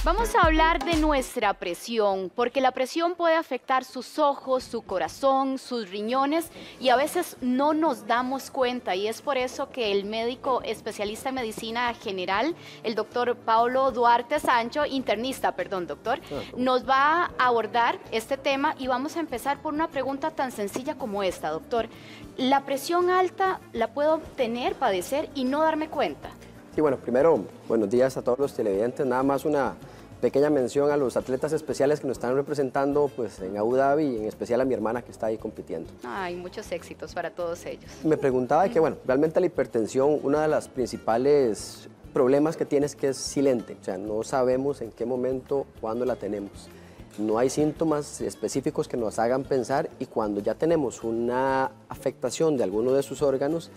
Vamos a hablar de nuestra presión, porque la presión puede afectar sus ojos, su corazón, sus riñones y a veces no nos damos cuenta, y es por eso que el médico especialista en medicina general, el doctor Paulo Duarte Sancho, internista, perdón, doctor, nos va a abordar este tema y vamos a empezar por una pregunta tan sencilla como esta, doctor. ¿La presión alta la puedo tener, padecer y no darme cuenta? Sí, bueno, primero, buenos días a todos los televidentes. Nada más una pequeña mención a los atletas especiales que nos están representando pues, en Abu Dhabi y en especial a mi hermana que está ahí compitiendo. Ay, muchos éxitos para todos ellos. Me preguntaba que, bueno, realmente la hipertensión, una de las principales problemas que tiene es que es silente, o sea, no sabemos en qué momento, cuándo la tenemos. No hay síntomas específicos que nos hagan pensar y cuando ya tenemos una afectación de alguno de sus órganos,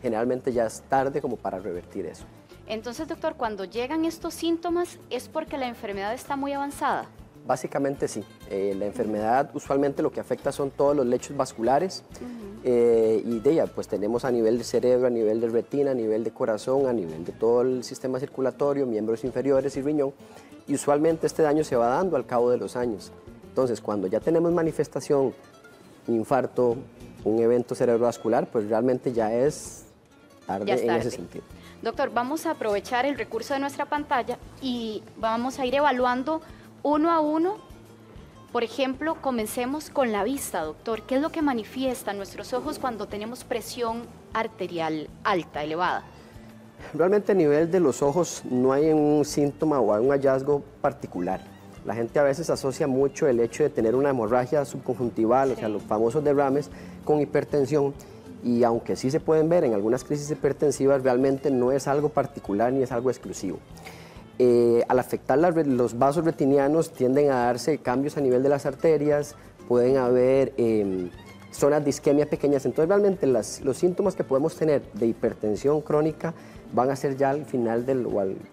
generalmente ya es tarde como para revertir eso. Entonces, doctor, cuando llegan estos síntomas, ¿es porque la enfermedad está muy avanzada? Básicamente sí. La enfermedad usualmente lo que afecta son todos los lechos vasculares y de ella pues tenemos a nivel de cerebro, a nivel de retina, a nivel de corazón, a nivel de todo el sistema circulatorio, miembros inferiores y riñón. Y usualmente este daño se va dando al cabo de los años. Entonces, cuando ya tenemos manifestación, un infarto, un evento cerebrovascular, pues realmente ya es tarde en ese sentido. Doctor, vamos a aprovechar el recurso de nuestra pantalla y vamos a ir evaluando uno a uno. Por ejemplo, comencemos con la vista, doctor. ¿Qué es lo que manifiesta nuestros ojos cuando tenemos presión arterial alta, elevada? Realmente a nivel de los ojos no hay un síntoma o un hallazgo particular. La gente a veces asocia mucho el hecho de tener una hemorragia subconjuntival, o sea, los famosos derrames, con hipertensión. Y aunque sí se pueden ver en algunas crisis hipertensivas, realmente no es algo particular ni es algo exclusivo. Al afectar los vasos retinianos tienden a darse cambios a nivel de las arterias, pueden haber zonas de isquemia pequeñas, entonces realmente los síntomas que podemos tener de hipertensión crónica van a ser ya al final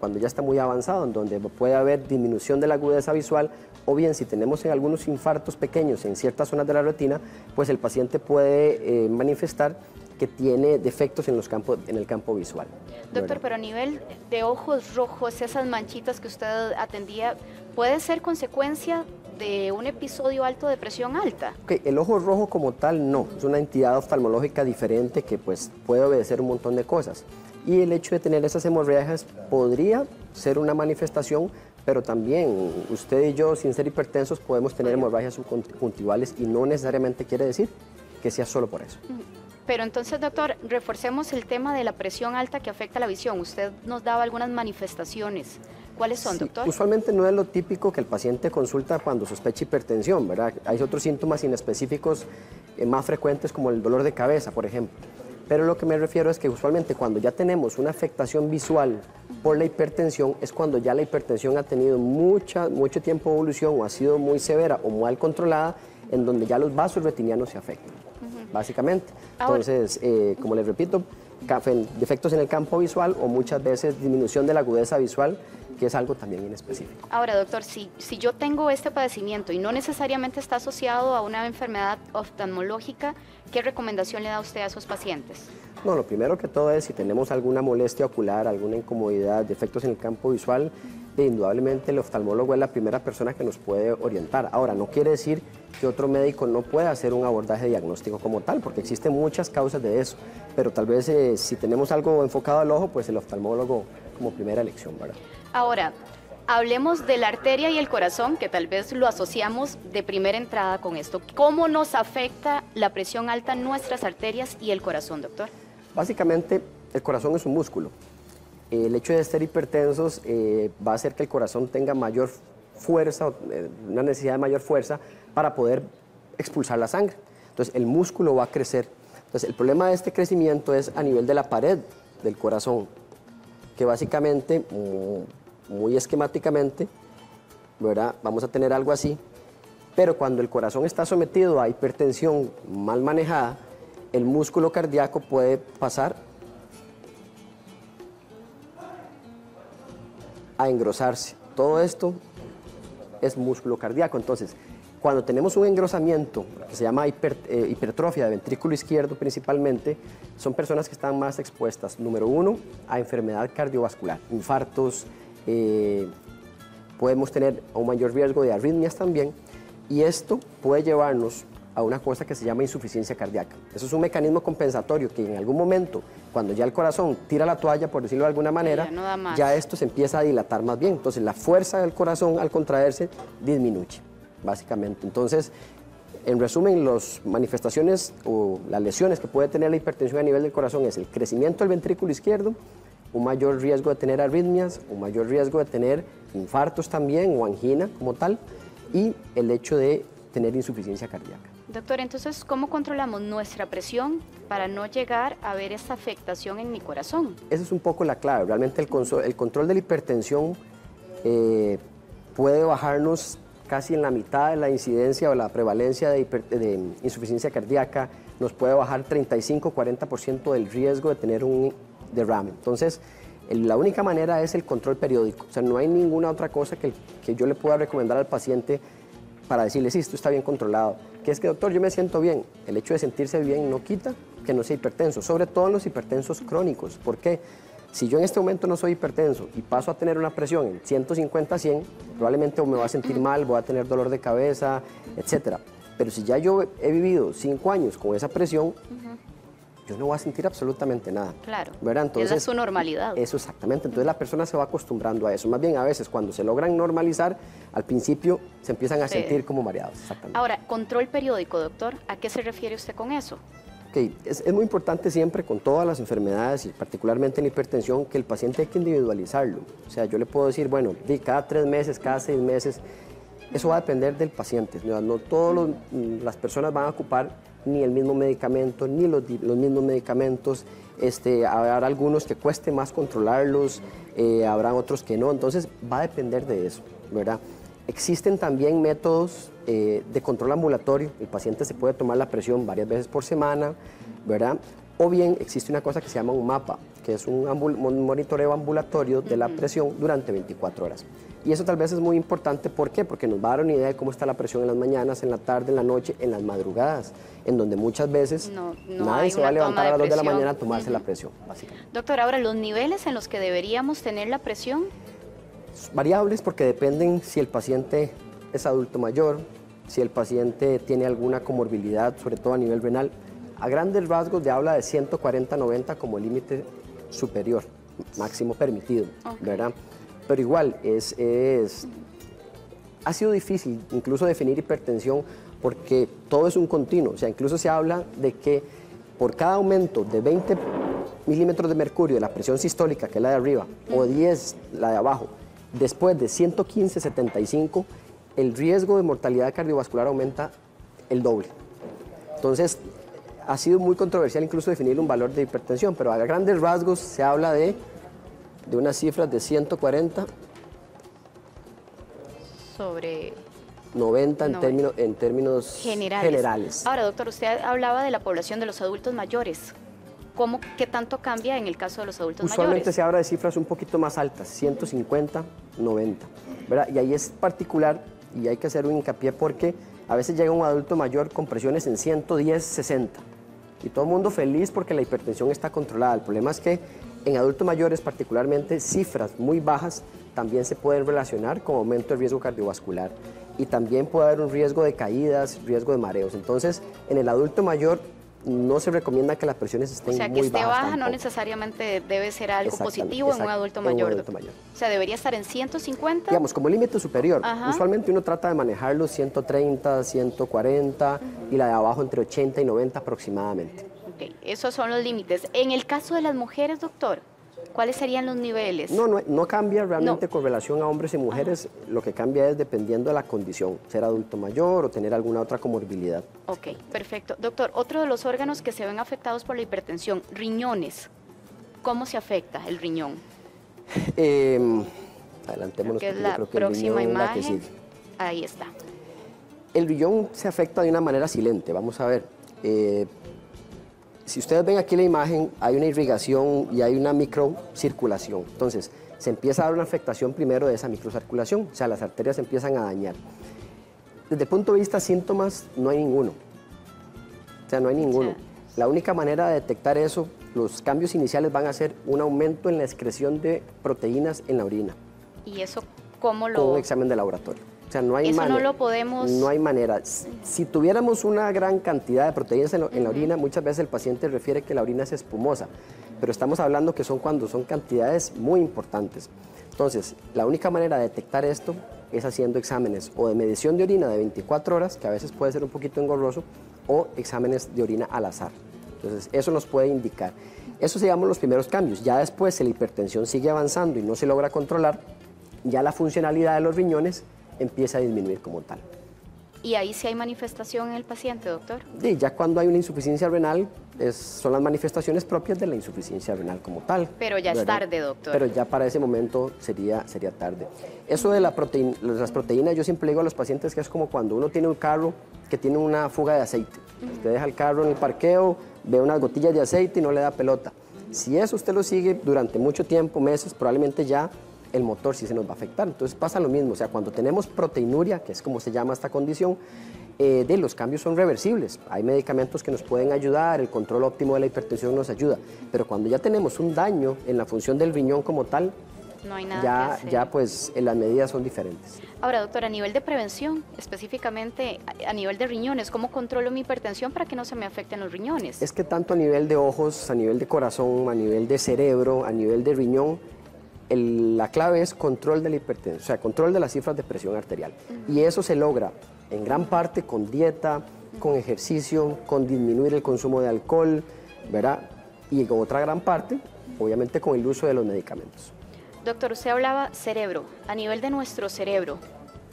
cuando ya está muy avanzado, en donde puede haber disminución de la agudeza visual, o bien si tenemos en algunos infartos pequeños en ciertas zonas de la retina, pues el paciente puede manifestar que tiene defectos en el campo visual. Doctor, pero a nivel de ojos rojos, esas manchitas que usted atendía, ¿puede ser consecuencia de un episodio alto de presión alta? Okay, el ojo rojo como tal no, es una entidad oftalmológica diferente que pues, puede obedecer un montón de cosas. Y el hecho de tener esas hemorragias podría ser una manifestación, pero también usted y yo, sin ser hipertensos, podemos tener hemorragias subconjuntivales y no necesariamente quiere decir que sea solo por eso. Pero entonces, doctor, reforcemos el tema de la presión alta que afecta la visión. Usted nos daba algunas manifestaciones. ¿Cuáles son, doctor? Usualmente no es lo típico que el paciente consulta cuando sospecha hipertensión, ¿verdad? Hay otros síntomas inespecíficos más frecuentes como el dolor de cabeza, por ejemplo. Pero lo que me refiero es que usualmente cuando ya tenemos una afectación visual por la hipertensión es cuando ya la hipertensión ha tenido mucho tiempo de evolución o ha sido muy severa o mal controlada, en donde ya los vasos retinianos se afectan, básicamente. Entonces, como les repito, defectos en el campo visual o muchas veces disminución de la agudeza visual, que es algo también inespecífico. Ahora, doctor, si yo tengo este padecimiento y no necesariamente está asociado a una enfermedad oftalmológica, ¿qué recomendación le da usted a esos pacientes? No, lo primero que todo es si tenemos alguna molestia ocular, alguna incomodidad, defectos en el campo visual, indudablemente el oftalmólogo es la primera persona que nos puede orientar. Ahora, no quiere decir que otro médico no pueda hacer un abordaje diagnóstico como tal, porque existen muchas causas de eso, pero tal vez si tenemos algo enfocado al ojo, pues el oftalmólogo como primera elección, ¿verdad? Ahora, hablemos de la arteria y el corazón, que tal vez lo asociamos de primera entrada con esto. ¿Cómo nos afecta la presión alta en nuestras arterias y el corazón, doctor? Básicamente, el corazón es un músculo. El hecho de estar hipertensos va a hacer que el corazón tenga mayor fuerza, una necesidad de mayor fuerza para poder expulsar la sangre. Entonces, el músculo va a crecer. Entonces, el problema de este crecimiento es a nivel de la pared del corazón, que básicamente, muy esquemáticamente, ¿verdad? Vamos a tener algo así, pero cuando el corazón está sometido a hipertensión mal manejada, el músculo cardíaco puede pasar a engrosarse. Todo esto es músculo cardíaco. Entonces, cuando tenemos un engrosamiento que se llama hipertrofia de ventrículo izquierdo principalmente, son personas que están más expuestas, número uno, a enfermedad cardiovascular, infartos, podemos tener un mayor riesgo de arritmias también, y esto puede llevarnos a una cosa que se llama insuficiencia cardíaca. Eso es un mecanismo compensatorio que en algún momento, cuando ya el corazón tira la toalla, por decirlo de alguna manera, ya esto se empieza a dilatar más bien. Entonces la fuerza del corazón al contraerse disminuye, básicamente. Entonces, en resumen, las manifestaciones o las lesiones que puede tener la hipertensión a nivel del corazón es el crecimiento del ventrículo izquierdo, un mayor riesgo de tener arritmias, un mayor riesgo de tener infartos también o angina como tal, y el hecho de tener insuficiencia cardíaca. Doctor, entonces, ¿cómo controlamos nuestra presión para no llegar a ver esta afectación en mi corazón? Esa es un poco la clave. Realmente el control de la hipertensión puede bajarnos casi en la mitad de la incidencia o la prevalencia de insuficiencia cardíaca, nos puede bajar 35-40% del riesgo de tener un derrame. Entonces, la única manera es el control periódico. O sea, no hay ninguna otra cosa que yo le pueda recomendar al paciente para decirle, sí, esto está bien controlado. Que es que, doctor, yo me siento bien. El hecho de sentirse bien no quita que no sea hipertenso, sobre todo en los hipertensos crónicos. ¿Por qué? Si yo en este momento no soy hipertenso y paso a tener una presión en 150-100, probablemente me voy a sentir mal, voy a tener dolor de cabeza, etc. Pero si ya yo he vivido 5 años con esa presión, yo no voy a sentir absolutamente nada. Claro, ¿verdad? Entonces, esa es su normalidad. Eso exactamente, entonces la persona se va acostumbrando a eso. Más bien a veces cuando se logran normalizar, al principio se empiezan a sentir como mareados. Exactamente. Ahora, control periódico, doctor, ¿a qué se refiere usted con eso? Okay. Es muy importante siempre con todas las enfermedades y particularmente en la hipertensión que el paciente hay que individualizarlo. O sea, yo le puedo decir, bueno, cada 3 meses, cada 6 meses, eso va a depender del paciente. No todas las personas van a ocupar ni el mismo medicamento, ni los mismos medicamentos. Habrá algunos que cueste más controlarlos, habrá otros que no. Entonces va a depender de eso, ¿verdad? Existen también métodos de control ambulatorio. El paciente se puede tomar la presión varias veces por semana, ¿verdad? O bien existe una cosa que se llama un mapa, que es un monitoreo ambulatorio de la presión durante 24 horas. Y eso tal vez es muy importante, ¿por qué? Porque nos va a dar una idea de cómo está la presión en las mañanas, en la tarde, en la noche, en las madrugadas, en donde muchas veces nadie se va a levantar a las 2 de la mañana a tomarse la presión, básicamente. Doctor, ahora, ¿los niveles en los que deberíamos tener la presión? Variables porque dependen si el paciente es adulto mayor, si el paciente tiene alguna comorbilidad, sobre todo a nivel renal. A grandes rasgos se habla de 140-90 como límite superior, máximo permitido, ¿verdad? Pero igual, ha sido difícil incluso definir hipertensión porque todo es un continuo. O sea, incluso se habla de que por cada aumento de 20 milímetros de mercurio de la presión sistólica, que es la de arriba, o 10, la de abajo, después de 115-75, el riesgo de mortalidad cardiovascular aumenta el doble. Entonces, ha sido muy controversial incluso definir un valor de hipertensión, pero a grandes rasgos se habla de unas cifras de 140 sobre 90 en términos generales. Ahora, doctor, usted hablaba de la población de los adultos mayores. ¿Qué tanto cambia en el caso de los adultos mayores? Usualmente se habla de cifras un poquito más altas, 150, 90, ¿verdad? Y ahí es particular y hay que hacer un hincapié porque a veces llega un adulto mayor con presiones en 110, 60 y todo el mundo feliz porque la hipertensión está controlada. El problema es que en adultos mayores, particularmente, cifras muy bajas también se pueden relacionar con aumento de riesgo cardiovascular y también puede haber un riesgo de caídas, riesgo de mareos. Entonces, en el adulto mayor no se recomienda que las presiones estén muy bajas. O sea, que esté baja tampoco. No necesariamente debe ser algo positivo en un adulto mayor. O sea, debería estar en 150. Digamos, como límite superior. Usualmente uno trata de manejar los 130, 140 y la de abajo entre 80 y 90 aproximadamente. Ok, esos son los límites. En el caso de las mujeres, doctor, ¿cuáles serían los niveles? No cambia realmente con relación a hombres y mujeres. Lo que cambia es dependiendo de la condición, ser adulto mayor o tener alguna otra comorbilidad. Ok, perfecto. Doctor, otro de los órganos que se ven afectados por la hipertensión, riñones. ¿Cómo se afecta el riñón? Adelantémonos porque es la próxima imagen. Ahí está. El riñón se afecta de una manera silente. Vamos a ver. Si ustedes ven aquí la imagen, hay una irrigación y hay una microcirculación. Entonces, se empieza a dar una afectación primero de esa microcirculación, o sea, las arterias se empiezan a dañar. Desde el punto de vista síntomas, no hay ninguno. O sea, no hay ninguno. La única manera de detectar eso, los cambios iniciales van a ser un aumento en la excreción de proteínas en la orina. ¿Y eso ¿Cómo lo...? Con un examen de laboratorio. O sea, no hay Eso manera. no lo podemos... No hay manera. Si tuviéramos una gran cantidad de proteínas en la orina, muchas veces el paciente refiere que la orina es espumosa, pero estamos hablando que son cuando son cantidades muy importantes. Entonces, la única manera de detectar esto es haciendo exámenes o de medición de orina de 24 horas, que a veces puede ser un poquito engorroso, o exámenes de orina al azar. Entonces, eso nos puede indicar. Eso se llaman los primeros cambios. Ya después, si la hipertensión sigue avanzando y no se logra controlar, ya la funcionalidad de los riñones empieza a disminuir como tal. ¿Y ahí sí hay manifestación en el paciente, doctor? Sí, ya cuando hay una insuficiencia renal, son las manifestaciones propias de la insuficiencia renal como tal. Pero ya es tarde, doctor. Pero ya para ese momento sería tarde. Eso de las proteínas, yo siempre le digo a los pacientes que es como cuando uno tiene un carro que tiene una fuga de aceite. Usted deja el carro en el parqueo, ve unas gotillas de aceite y no le da pelota. Si eso usted lo sigue durante mucho tiempo, meses, probablemente ya el motor sí se nos va a afectar. Entonces pasa lo mismo, o sea, cuando tenemos proteinuria, que es como se llama esta condición, los cambios son reversibles. Hay medicamentos que nos pueden ayudar, el control óptimo de la hipertensión nos ayuda, pero cuando ya tenemos un daño en la función del riñón como tal, no hay nada que hacer. Ya pues las medidas son diferentes. Ahora, doctor, a nivel de prevención, específicamente a nivel de riñones, ¿cómo controlo mi hipertensión para que no se me afecten los riñones? Es que tanto a nivel de ojos, a nivel de corazón, a nivel de cerebro, a nivel de riñón, la clave es control de la hipertensión, o sea, control de las cifras de presión arterial. Y eso se logra en gran parte con dieta, con ejercicio, con disminuir el consumo de alcohol, ¿verdad? Y con otra gran parte, obviamente, con el uso de los medicamentos. Doctor, usted hablaba cerebro. A nivel de nuestro cerebro,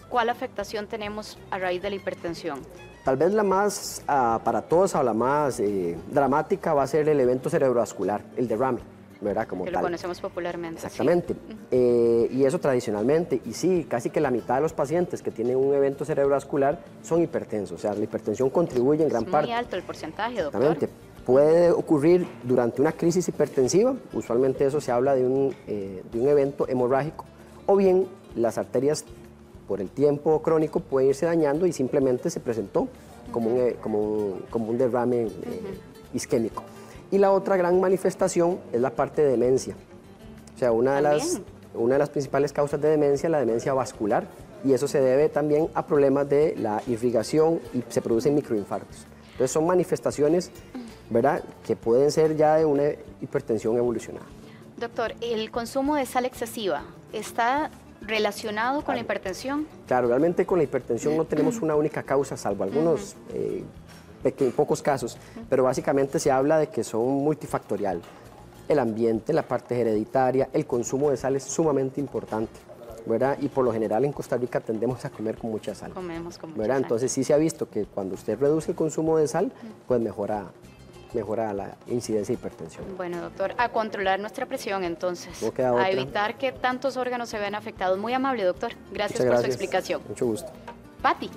¿cuál afectación tenemos a raíz de la hipertensión? Tal vez la más, para todos, o la más dramática va a ser el evento cerebrovascular, el derrame, ¿verdad? Como que tal. Lo conocemos popularmente. Exactamente. Sí. Y eso tradicionalmente, y sí, casi que la mitad de los pacientes que tienen un evento cerebrovascular son hipertensos, o sea, la hipertensión contribuye en gran parte. Es muy alto el porcentaje, doctor. Exactamente. Puede ocurrir durante una crisis hipertensiva, usualmente eso se habla de un evento hemorrágico, o bien las arterias por el tiempo crónico pueden irse dañando y simplemente se presentó como un derrame isquémico. Y la otra gran manifestación es la parte de demencia. O sea, una de las principales causas de demencia es la demencia vascular, y eso se debe también a problemas de la irrigación y se producen microinfartos. Entonces son manifestaciones, ¿verdad?, que pueden ser ya de una hipertensión evolucionada. Doctor, ¿el consumo de sal excesiva está relacionado con la hipertensión? Claro, realmente con la hipertensión no tenemos una única causa, salvo algunos pocos casos, pero básicamente se habla de que son multifactorial. El ambiente, la parte hereditaria, el consumo de sal es sumamente importante, ¿verdad? Y por lo general en Costa Rica tendemos a comer con mucha sal. Comemos con mucha ¿verdad? sal. Entonces sí se ha visto que cuando usted reduce el consumo de sal, pues mejora la incidencia de hipertensión. Bueno, doctor, a controlar nuestra presión entonces, No queda a otra. evitar que tantos órganos se vean afectados. Muy amable, doctor. Gracias Muchas por su gracias. explicación. Mucho gusto. Pati.